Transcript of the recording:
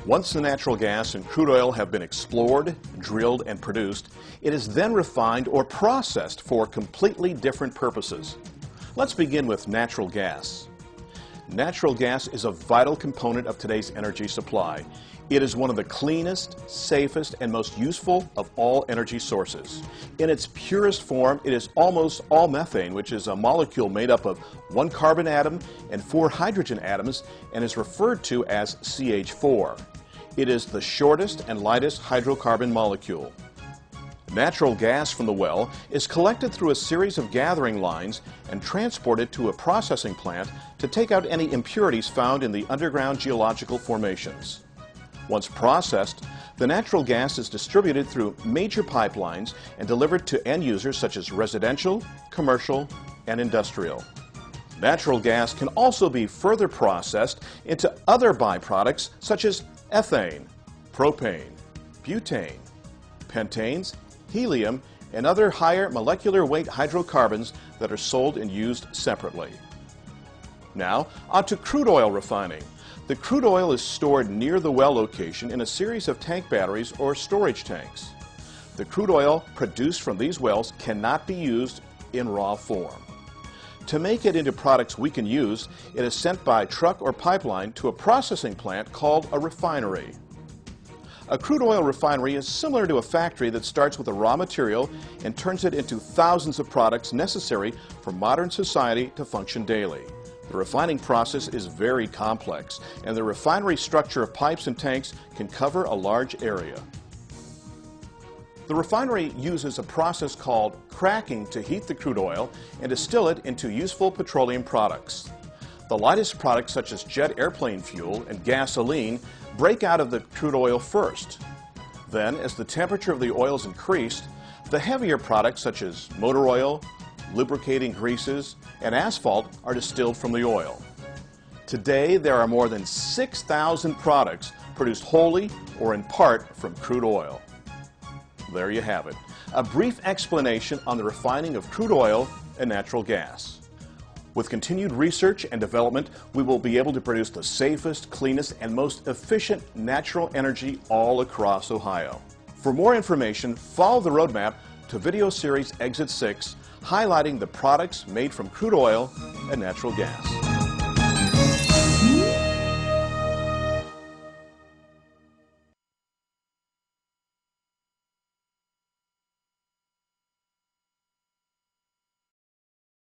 Once the natural gas and crude oil have been explored, drilled, and produced, it is then refined or processed for completely different purposes. Let's begin with natural gas. Natural gas is a vital component of today's energy supply. It is one of the cleanest, safest, and most useful of all energy sources. In its purest form, it is almost all methane, which is a molecule made up of one carbon atom and 4 hydrogen atoms and is referred to as CH4. It is the shortest and lightest hydrocarbon molecule. Natural gas from the well is collected through a series of gathering lines and transported to a processing plant to take out any impurities found in the underground geological formations. Once processed, the natural gas is distributed through major pipelines and delivered to end users such as residential, commercial, and industrial. Natural gas can also be further processed into other byproducts such as ethane, propane, butane, pentanes, helium, and other higher molecular weight hydrocarbons that are sold and used separately. Now, on to crude oil refining. The crude oil is stored near the well location in a series of tank batteries or storage tanks. The crude oil produced from these wells cannot be used in raw form. To make it into products we can use, it is sent by truck or pipeline to a processing plant called a refinery. A crude oil refinery is similar to a factory that starts with a raw material and turns it into thousands of products necessary for modern society to function daily. The refining process is very complex, and the refinery structure of pipes and tanks can cover a large area. The refinery uses a process called cracking to heat the crude oil and distill it into useful petroleum products. The lightest products such as jet airplane fuel and gasoline break out of the crude oil first. Then, as the temperature of the oil is increased, the heavier products such as motor oil, lubricating greases, and asphalt are distilled from the oil. Today, there are more than 6,000 products produced wholly or in part from crude oil. There you have it, a brief explanation on the refining of crude oil and natural gas. With continued research and development, we will be able to produce the safest, cleanest, and most efficient natural energy all across Ohio. For more information, follow the roadmap to video series Exit 6, highlighting the products made from crude oil and natural gas.